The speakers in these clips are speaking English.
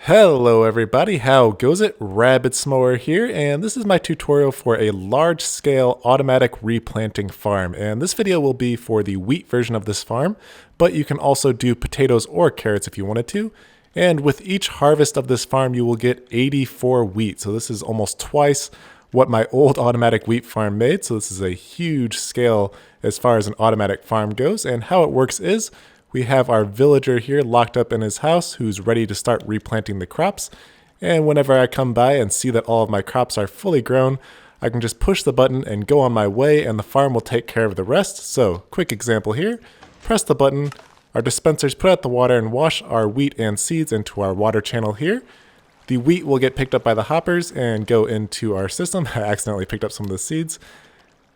Hello everybody, how goes it? Rabbit Smower here, and this is my tutorial for a large-scale automatic replanting farm. And this video will be for the wheat version of this farm, but you can also do potatoes or carrots if you wanted to. And with each harvest of this farm, you will get 84 wheat. So this is almost twice what my old automatic wheat farm made. So this is a huge scale as far as an automatic farm goes. And how it works is, we have our villager here locked up in his house who's ready to start replanting the crops. And whenever I come by and see that all of my crops are fully grown, I can just push the button and go on my way and the farm will take care of the rest. So, quick example here. Press the button, our dispensers put out the water and wash our wheat and seeds into our water channel here. The wheat will get picked up by the hoppers and go into our system. I accidentally picked up some of the seeds.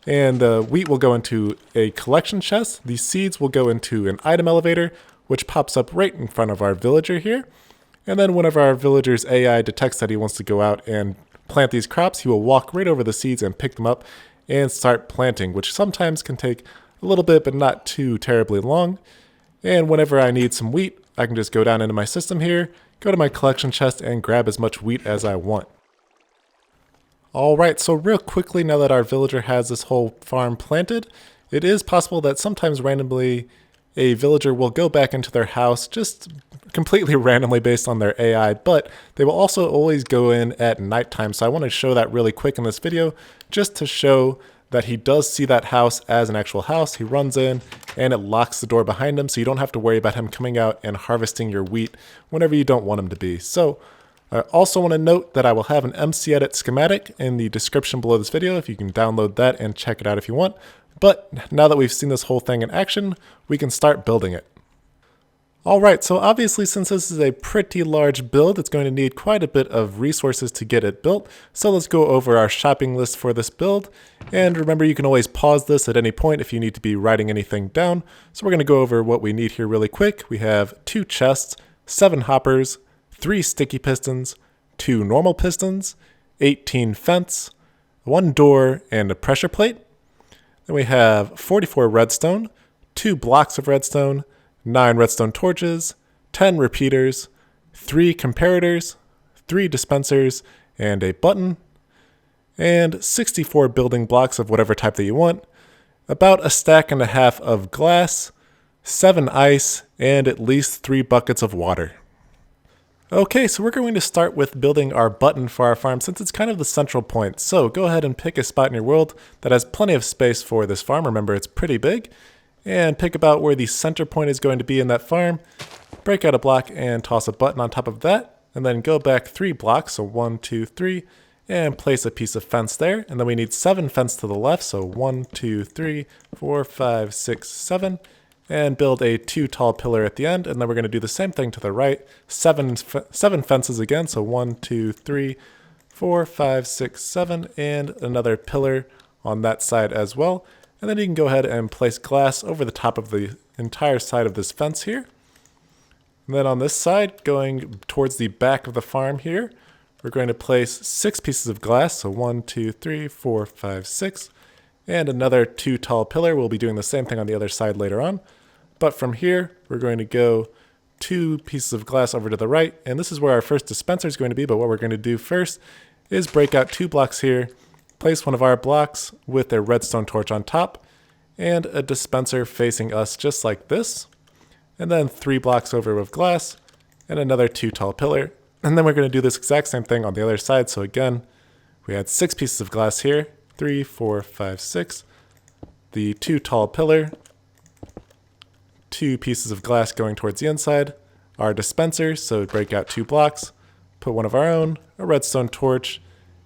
And the wheat will go into a collection chest. The seeds will go into an item elevator, which pops up right in front of our villager here. And then whenever our villager's AI detects that he wants to go out and plant these crops, he will walk right over the seeds and pick them up and start planting, which sometimes can take a little bit, but not too terribly long. And whenever I need some wheat, I can just go down into my system here, go to my collection chest, and grab as much wheat as I want. Alright, so real quickly, now that our villager has this whole farm planted, it is possible that sometimes randomly a villager will go back into their house just completely randomly based on their AI, but they will also always go in at nighttime. So I want to show that really quick in this video just to show that he does see that house as an actual house. He runs in and it locks the door behind him, so you don't have to worry about him coming out and harvesting your wheat whenever you don't want him to be. So I also want to note that I will have an MC Edit schematic in the description below this video if you can download that and check it out if you want. But now that we've seen this whole thing in action, we can start building it. Alright, so obviously since this is a pretty large build, it's going to need quite a bit of resources to get it built. So let's go over our shopping list for this build. And remember, you can always pause this at any point if you need to be writing anything down. So we're going to go over what we need here really quick. We have 2 chests, 7 hoppers, 3 sticky pistons, 2 normal pistons, 18 fence, 1 door, and a pressure plate. Then we have 44 redstone, 2 blocks of redstone, 9 redstone torches, 10 repeaters, 3 comparators, 3 dispensers, and a button, and 64 building blocks of whatever type that you want, about a stack and a half of glass, 7 ice, and at least 3 buckets of water. Okay, so we're going to start with building our button for our farm since it's kind of the central point. So go ahead and pick a spot in your world that has plenty of space for this farm. Remember, it's pretty big. And pick about where the center point is going to be in that farm. Break out a block and toss a button on top of that. And then go back 3 blocks, so 1, 2, 3, and place a piece of fence there. And then we need 7 fence to the left, so 1, 2, 3, 4, 5, 6, 7. And build a 2 tall pillar at the end, and then we're going to do the same thing to the right. 7 fences again, so 1, 2, 3, 4, 5, 6, 7, and another pillar on that side as well. And then you can go ahead and place glass over the top of the entire side of this fence here. And then on this side, going towards the back of the farm here, we're going to place 6 pieces of glass, so 1, 2, 3, 4, 5, 6. And another 2 tall pillar. We'll be doing the same thing on the other side later on. But from here, we're going to go 2 pieces of glass over to the right. And this is where our first dispenser is going to be. But what we're going to do first is break out 2 blocks here, place one of our blocks with a redstone torch on top, and a dispenser facing us just like this. And then 3 blocks over with glass, and another 2 tall pillar. And then we're going to do this exact same thing on the other side. So again, we had 6 pieces of glass here. 3, 4, 5, 6. The 2 tall pillar. 2 pieces of glass going towards the inside. Our dispenser, so break out 2 blocks. Put one of our own, a redstone torch,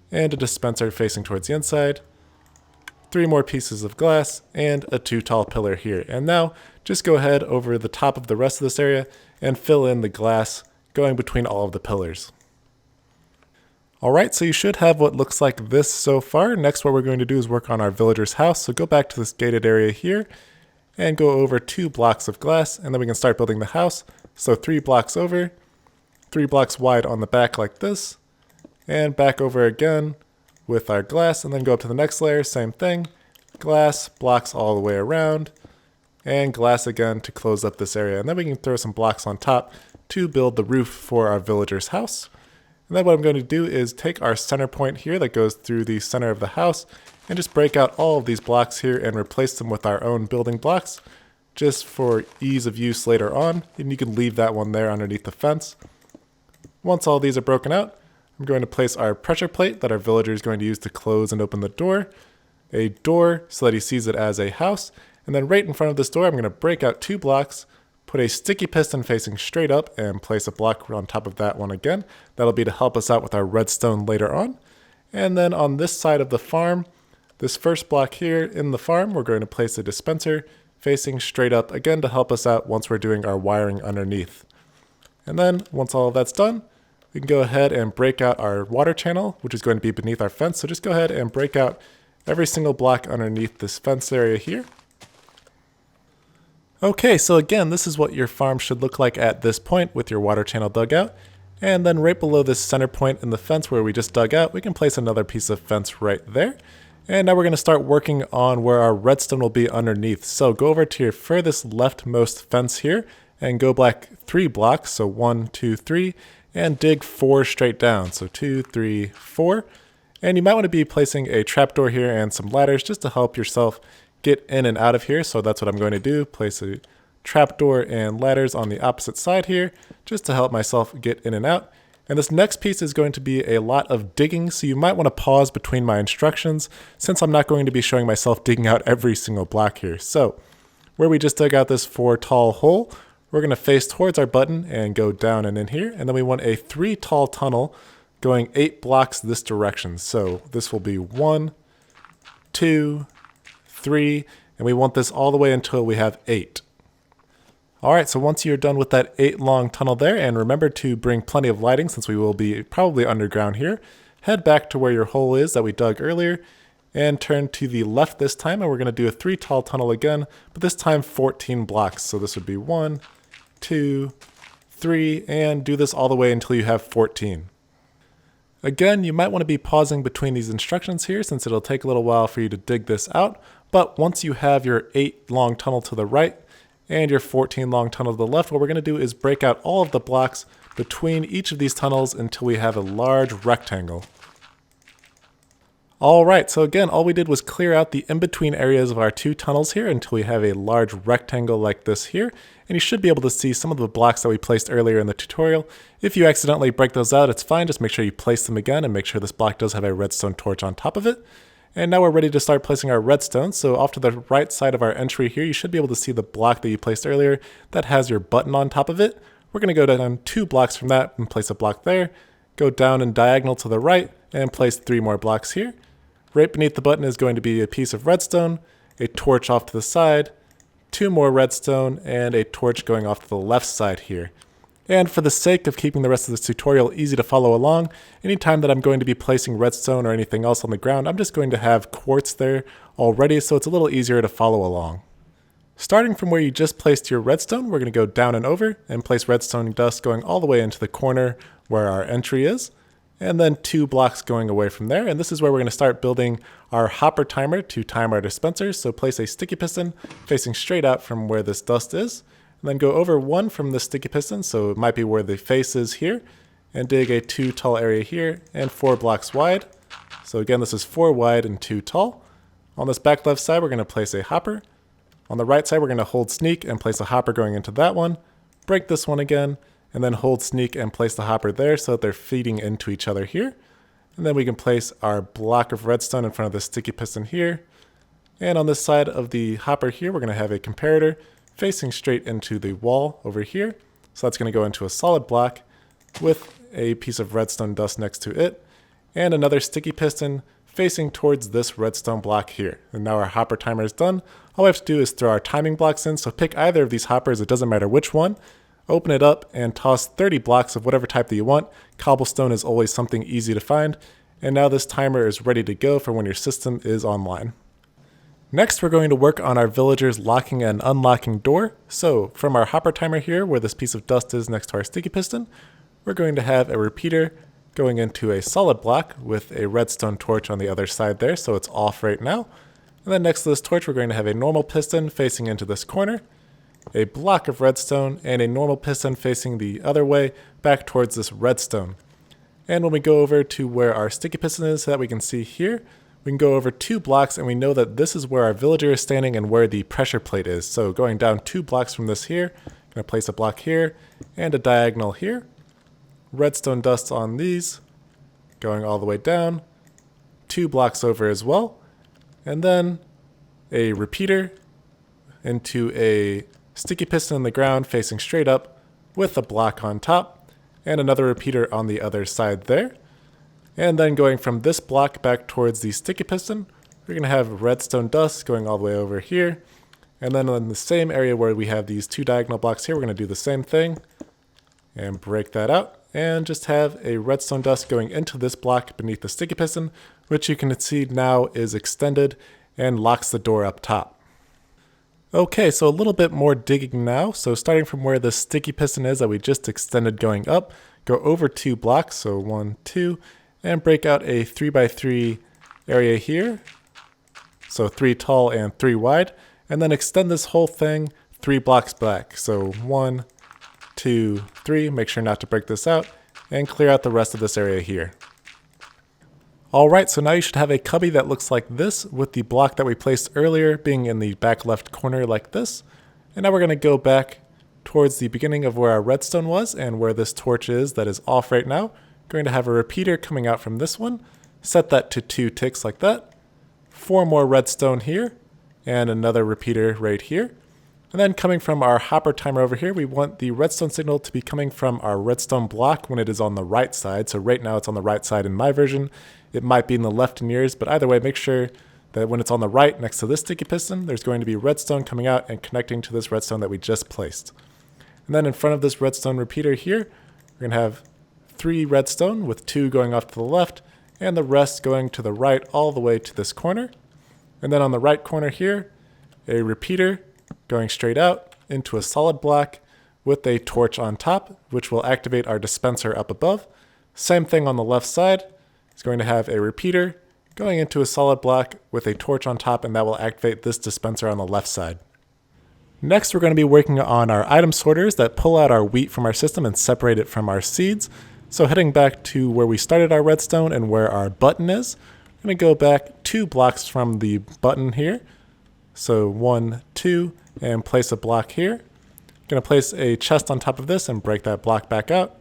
and a dispenser facing towards the inside. 3 more pieces of glass, and a 2 tall pillar here. And now, just go ahead over the top of the rest of this area and fill in the glass going between all of the pillars. Alright, so you should have what looks like this so far. Next, what we're going to do is work on our villager's house. So go back to this gated area here and go over 2 blocks of glass, and then we can start building the house. So 3 blocks over, 3 blocks wide on the back like this, and back over again with our glass, and then go up to the next layer, same thing. Glass, blocks all the way around, and glass again to close up this area. And then we can throw some blocks on top to build the roof for our villager's house. And then what I'm going to do is take our center point here that goes through the center of the house and just break out all of these blocks here and replace them with our own building blocks just for ease of use later on. And you can leave that one there underneath the fence. Once all these are broken out, I'm going to place our pressure plate that our villager is going to use to close and open the door, a door so that he sees it as a house, and then right in front of this door I'm going to break out 2 blocks, put a sticky piston facing straight up and place a block on top of that one again. That'll be to help us out with our redstone later on. And then on this side of the farm, this first block here in the farm, we're going to place a dispenser facing straight up again to help us out once we're doing our wiring underneath. And then once all of that's done, we can go ahead and break out our water channel, which is going to be beneath our fence. So just go ahead and break out every single block underneath this fence area here. Okay, so again, this is what your farm should look like at this point with your water channel dug out. And then right below this center point in the fence where we just dug out, we can place another piece of fence right there. And now we're going to start working on where our redstone will be underneath. So go over to your furthest leftmost fence here and go back 3 blocks. So 1, 2, 3, and dig 4 straight down. So 2, 3, 4. And you might want to be placing a trapdoor here and some ladders just to help yourself get in and out of here. So that's what I'm going to do. Place a trapdoor and ladders on the opposite side here just to help myself get in and out. And this next piece is going to be a lot of digging, so you might want to pause between my instructions since I'm not going to be showing myself digging out every single block here. So where we just dug out this 4 tall hole, we're going to face towards our button and go down and in here. And then we want a 3 tall tunnel going 8 blocks this direction. So this will be 1, 2, 3, and we want this all the way until we have 8. Alright, so once you're done with that 8 long tunnel there, and remember to bring plenty of lighting since we will be probably underground here, head back to where your hole is that we dug earlier, and turn to the left this time, and we're going to do a 3 tall tunnel again, but this time 14 blocks. So this would be 1, 2, 3, and do this all the way until you have 14. Again, you might want to be pausing between these instructions here since it'll take a little while for you to dig this out, but once you have your 8 long tunnel to the right and your 14 long tunnel to the left, what we're going to do is break out all of the blocks between each of these tunnels until we have a large rectangle. Alright, so again, all we did was clear out the in-between areas of our 2 tunnels here until we have a large rectangle like this here. And you should be able to see some of the blocks that we placed earlier in the tutorial. If you accidentally break those out, it's fine. Just make sure you place them again and make sure this block does have a redstone torch on top of it. And now we're ready to start placing our redstone. So off to the right side of our entry here, you should be able to see the block that you placed earlier that has your button on top of it. We're going to go down 2 blocks from that and place a block there. Go down and diagonal to the right and place 3 more blocks here. Right beneath the button is going to be a piece of redstone, a torch off to the side, 2 more redstone, and a torch going off to the left side here. And for the sake of keeping the rest of this tutorial easy to follow along, anytime that I'm going to be placing redstone or anything else on the ground, I'm just going to have quartz there already so it's a little easier to follow along. Starting from where you just placed your redstone, we're going to go down and over and place redstone dust going all the way into the corner where our entry is. And then 2 blocks going away from there. And this is where we're going to start building our hopper timer to time our dispensers. So place a sticky piston facing straight out from where this dust is. And then go over 1 from the sticky piston, so it might be where the face is here. And dig a 2 tall area here and 4 blocks wide. So again, this is 4 wide and 2 tall. On this back left side, we're going to place a hopper. On the right side, we're going to hold sneak and place a hopper going into that one. Break this one again. And then hold sneak and place the hopper there so that they're feeding into each other here. And then we can place our block of redstone in front of the sticky piston here. And on this side of the hopper here, we're going to have a comparator facing straight into the wall over here. So that's going to go into a solid block with a piece of redstone dust next to it. And another sticky piston facing towards this redstone block here. And now our hopper timer is done. All we have to do is throw our timing blocks in. So pick either of these hoppers, it doesn't matter which one. Open it up and toss 30 blocks of whatever type that you want. Cobblestone is always something easy to find. And now this timer is ready to go for when your system is online. Next, we're going to work on our villager's locking and unlocking door. So from our hopper timer here, where this piece of dust is next to our sticky piston, we're going to have a repeater going into a solid block with a redstone torch on the other side there, so it's off right now. And then next to this torch, we're going to have a normal piston facing into this corner. a block of redstone, and a normal piston facing the other way back towards this redstone. And when we go over to where our sticky piston is so that we can see here, we can go over 2 blocks and we know that this is where our villager is standing and where the pressure plate is. So going down 2 blocks from this here, I'm going to place a block here and a diagonal here. Redstone dust on these, going all the way down, 2 blocks over as well. And then a repeater into a sticky piston in the ground facing straight up with a block on top, and another repeater on the other side there. And then going from this block back towards the sticky piston, we're going to have redstone dust going all the way over here. And then in the same area where we have these 2 diagonal blocks here, we're going to do the same thing and break that out and just have a redstone dust going into this block beneath the sticky piston, which you can see now is extended and locks the door up top. Okay, so a little bit more digging now. So starting from where the sticky piston is that we just extended going up, go over 2 blocks, so 1, 2, and break out a 3x3 area here. So 3 tall and 3 wide, and then extend this whole thing 3 blocks back. So 1, 2, 3, make sure not to break this out, and clear out the rest of this area here. Alright, so now you should have a cubby that looks like this, with the block that we placed earlier being in the back left corner like this. And now we're going to go back towards the beginning of where our redstone was and where this torch is that is off right now. Going to have a repeater coming out from this one, set that to 2 ticks like that. 4 more redstone here, and another repeater right here. And then coming from our hopper timer over here, we want the redstone signal to be coming from our redstone block when it is on the right side. So right now it's on the right side in my version. It might be in the left in yours, but either way, make sure that when it's on the right next to this sticky piston, there's going to be redstone coming out and connecting to this redstone that we just placed. And then in front of this redstone repeater here, we're going to have 3 redstone with 2 going off to the left and the rest going to the right all the way to this corner. And then on the right corner here, a repeater going straight out into a solid block with a torch on top, which will activate our dispenser up above. Same thing on the left side. It's going to have a repeater going into a solid block with a torch on top, and that will activate this dispenser on the left side. Next, we're going to be working on our item sorters that pull out our wheat from our system and separate it from our seeds. So heading back to where we started our redstone and where our button is, I'm going to go back 2 blocks from the button here. So 1, 2, and place a block here. I'm going to place a chest on top of this and break that block back out.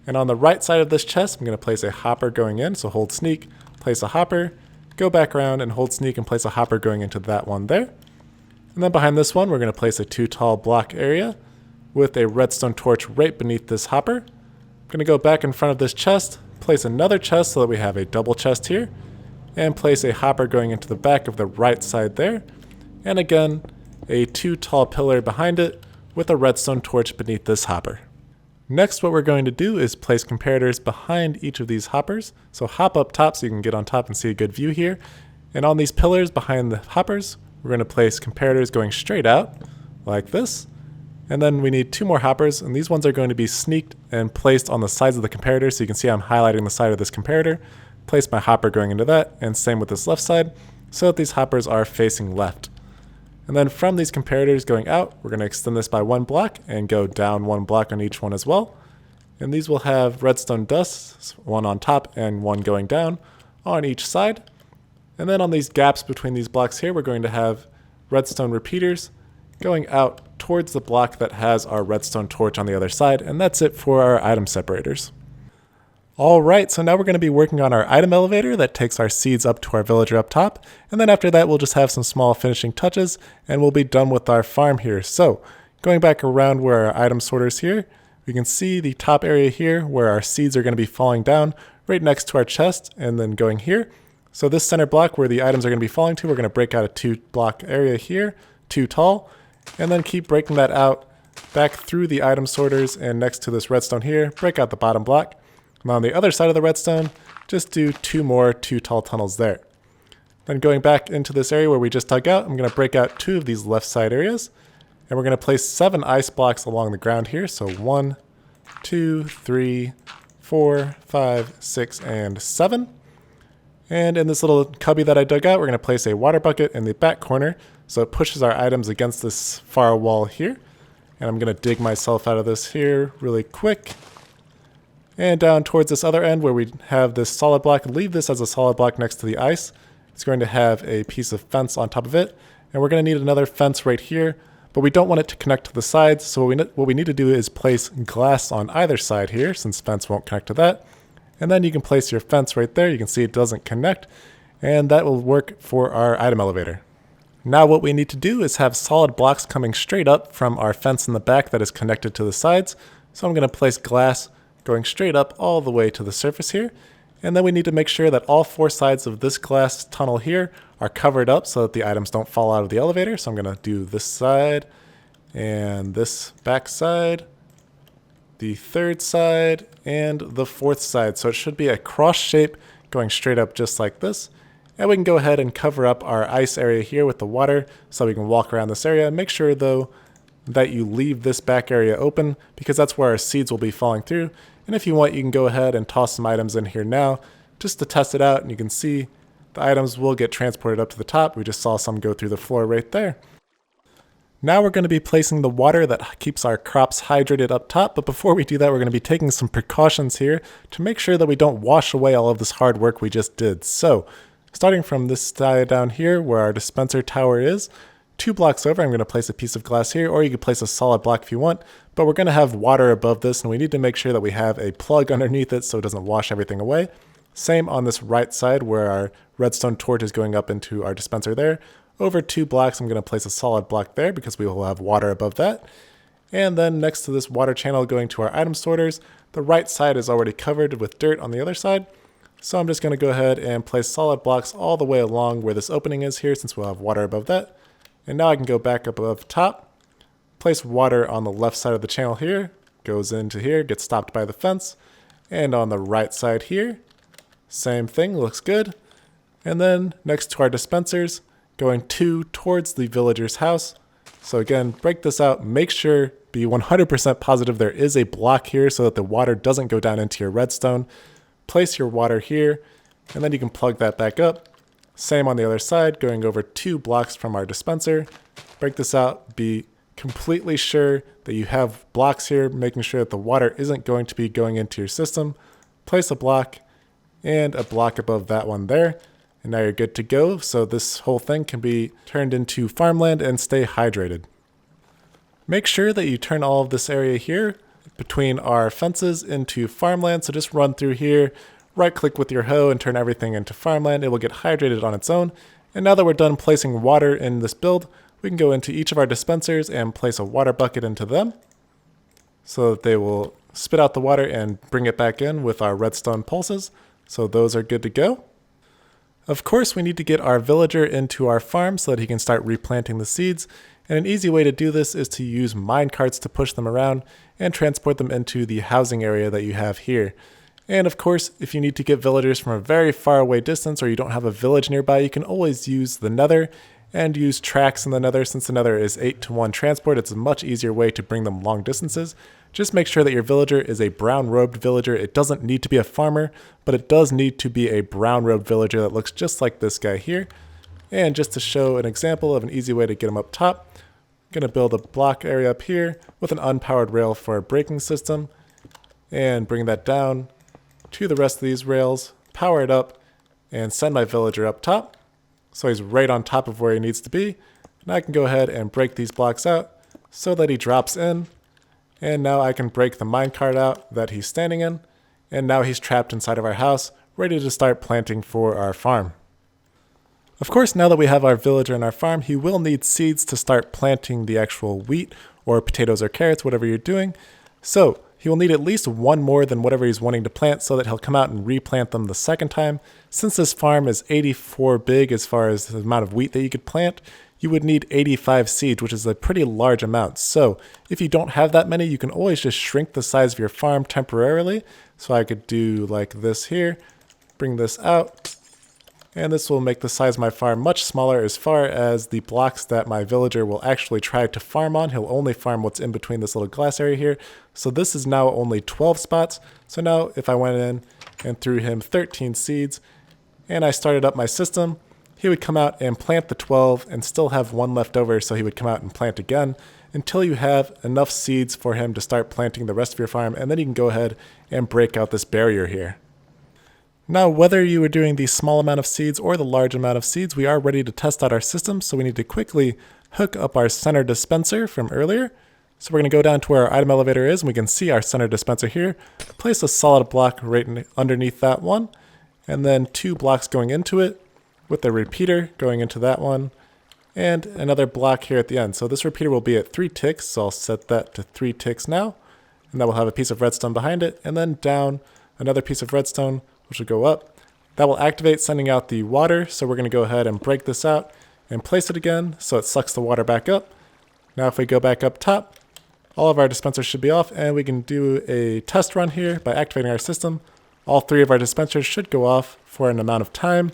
And on the right side of this chest, I'm going to place a hopper going in. So hold sneak, place a hopper, go back around and hold sneak and place a hopper going into that one there. And then behind this one, we're going to place a 2 tall block area with a redstone torch right beneath this hopper. I'm going to go back in front of this chest, place another chest so that we have a double chest here, and place a hopper going into the back of the right side there. And again, a 2 tall pillar behind it with a redstone torch beneath this hopper. Next, what we're going to do is place comparators behind each of these hoppers. So hop up top so you can get on top and see a good view here. And on these pillars behind the hoppers, we're going to place comparators going straight out like this. And then we need 2 more hoppers, and these ones are going to be sneaked and placed on the sides of the comparator. So you can see I'm highlighting the side of this comparator. Place my hopper going into that, and same with this left side, so that these hoppers are facing left. And then from these comparators going out, we're going to extend this by 1 block and go down 1 block on each one as well. And these will have redstone dust, 1 on top and 1 going down on each side. And then on these gaps between these blocks here, we're going to have redstone repeaters going out towards the block that has our redstone torch on the other side. And that's it for our item separators. Alright, so now we're going to be working on our item elevator that takes our seeds up to our villager up top, and then after that we'll just have some small finishing touches and we'll be done with our farm here. So going back around where our item sorters here, we can see the top area here where our seeds are going to be falling down right next to our chest, and then going here. So this center block where the items are going to be falling to, we're going to break out a 2 block area here, 2 tall, and then keep breaking that out back through the item sorters and next to this redstone here, break out the bottom block. And on the other side of the redstone, just do 2 more 2 tall tunnels there. Then going back into this area where we just dug out, I'm going to break out 2 of these left side areas. And we're going to place 7 ice blocks along the ground here. So 1, 2, 3, 4, 5, 6, and 7. And in this little cubby that I dug out, we're going to place a water bucket in the back corner so it pushes our items against this far wall here. And I'm going to dig myself out of this here really quick. And down towards this other end where we have this solid block, leave this as a solid block next to the ice. It's going to have a piece of fence on top of it. And we're going to need another fence right here, but we don't want it to connect to the sides. So what we need to do is place glass on either side here, since fence won't connect to that. And then you can place your fence right there. You can see it doesn't connect, and that will work for our item elevator. Now what we need to do is have solid blocks coming straight up from our fence in the back that is connected to the sides. So I'm going to place glass going straight up all the way to the surface here. And then we need to make sure that all 4 sides of this glass tunnel here are covered up so that the items don't fall out of the elevator. So I'm going to do this side and this back side, the 3rd side, and the 4th side. So it should be a cross shape going straight up just like this. And we can go ahead and cover up our ice area here with the water so we can walk around this area. Make sure though that you leave this back area open because that's where our seeds will be falling through. And if you want, you can go ahead and toss some items in here now just to test it out. And you can see the items will get transported up to the top. We just saw some go through the floor right there. Now we're going to be placing the water that keeps our crops hydrated up top. But before we do that, we're going to be taking some precautions here to make sure that we don't wash away all of this hard work we just did. So starting from this side down here where our dispenser tower is, 2 blocks over, I'm going to place a piece of glass here, or you could place a solid block if you want, but we're going to have water above this, and we need to make sure that we have a plug underneath it so it doesn't wash everything away. Same on this right side where our redstone torch is going up into our dispenser there. Over 2 blocks, I'm going to place a solid block there because we will have water above that. And then next to this water channel going to our item sorters, the right side is already covered with dirt on the other side. So I'm just going to go ahead and place solid blocks all the way along where this opening is here since we'll have water above that. And now I can go back up above top, place water on the left side of the channel here, goes into here, gets stopped by the fence. And on the right side here, same thing, looks good. And then next to our dispensers, going 2 towards the villager's house. So again, break this out, make sure, be 100% positive there is a block here so that the water doesn't go down into your redstone. Place your water here, and then you can plug that back up. Same on the other side, going over 2 blocks from our dispenser. Break this out, be completely sure that you have blocks here, making sure that the water isn't going to be going into your system. Place a block and a block above that one there. And now you're good to go. So this whole thing can be turned into farmland and stay hydrated. Make sure that you turn all of this area here between our fences into farmland. So just run through here, right click with your hoe and turn everything into farmland. It will get hydrated on its own. And now that we're done placing water in this build, we can go into each of our dispensers and place a water bucket into them so that they will spit out the water and bring it back in with our redstone pulses. So those are good to go. Of course, we need to get our villager into our farm so that he can start replanting the seeds. And an easy way to do this is to use mine carts to push them around and transport them into the housing area that you have here. And of course, if you need to get villagers from a very far away distance or you don't have a village nearby, you can always use the nether and use tracks in the nether. Since the nether is 8-to-1 transport, it's a much easier way to bring them long distances. Just make sure that your villager is a brown-robed villager. It doesn't need to be a farmer, but it does need to be a brown-robed villager that looks just like this guy here. And just to show an example of an easy way to get him up top, I'm going to build a block area up here with an unpowered rail for a braking system and bring that down to the rest of these rails, power it up, and send my villager up top. So he's right on top of where he needs to be. And I can go ahead and break these blocks out so that he drops in. And now I can break the minecart out that he's standing in. And now he's trapped inside of our house, ready to start planting for our farm. Of course, now that we have our villager in our farm, he will need seeds to start planting the actual wheat or potatoes or carrots, whatever you're doing. So he will need at least 1 more than whatever he's wanting to plant so that he'll come out and replant them the second time. Since this farm is 84 big as far as the amount of wheat that you could plant, you would need 85 seeds, which is a pretty large amount. So if you don't have that many, you can always just shrink the size of your farm temporarily. So I could do like this here, bring this out, and this will make the size of my farm much smaller as far as the blocks that my villager will actually try to farm on. He'll only farm what's in between this little glass area here. So this is now only 12 spots. So now if I went in and threw him 13 seeds and I started up my system, he would come out and plant the 12 and still have one left over, so he would come out and plant again until you have enough seeds for him to start planting the rest of your farm, and then you can go ahead and break out this barrier here. Now, whether you are doing the small amount of seeds or the large amount of seeds, we are ready to test out our system, so we need to quickly hook up our center dispenser from earlier. So we're going to go down to where our item elevator is, and we can see our center dispenser here. Place a solid block right underneath that one, and then 2 blocks going into it, with a repeater going into that one, and another block here at the end. So this repeater will be at 3 ticks, so I'll set that to 3 ticks now, and that will have a piece of redstone behind it, and then down another piece of redstone, which will go up. That will activate sending out the water, so we're going to go ahead and break this out and place it again so it sucks the water back up. Now if we go back up top, all of our dispensers should be off, and we can do a test run here by activating our system. All 3 of our dispensers should go off for an amount of time.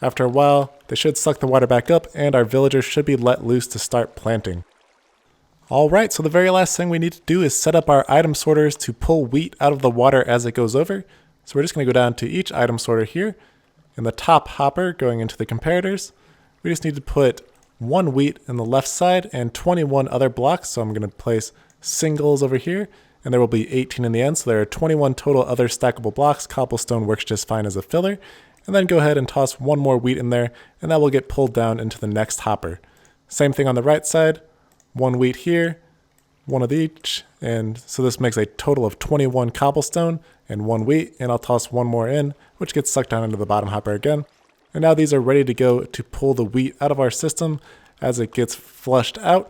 After a while, they should suck the water back up, and our villagers should be let loose to start planting. Alright, so the very last thing we need to do is set up our item sorters to pull wheat out of the water as it goes over. So we're just going to go down to each item sorter here. In the top hopper going into the comparators, we just need to put 1 wheat in the left side and 21 other blocks. So I'm going to place singles over here, and there will be 18 in the end. So there are 21 total other stackable blocks. Cobblestone works just fine as a filler. And then go ahead and toss 1 more wheat in there, and that will get pulled down into the next hopper. Same thing on the right side, 1 wheat here, 1 of each, and so this makes a total of 21 cobblestone and 1 wheat, and I'll toss 1 more in, which gets sucked down into the bottom hopper again. And now these are ready to go to pull the wheat out of our system as it gets flushed out.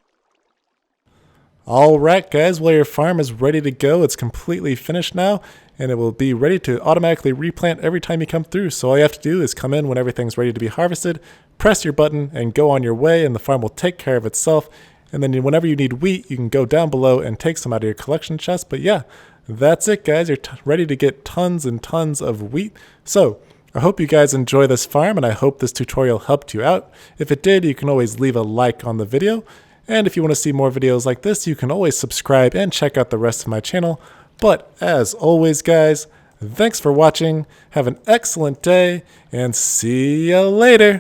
Alright guys, well your farm is ready to go. It's completely finished now, and it will be ready to automatically replant every time you come through. So all you have to do is come in when everything's ready to be harvested, press your button, and go on your way, and the farm will take care of itself. And then whenever you need wheat, you can go down below and take some out of your collection chest. But yeah, that's it guys, you're ready to get tons and tons of wheat. So I hope you guys enjoy this farm, and I hope this tutorial helped you out. If it did, you can always leave a like on the video. And if you want to see more videos like this, you can always subscribe and check out the rest of my channel. But as always guys, thanks for watching, have an excellent day, and see ya later!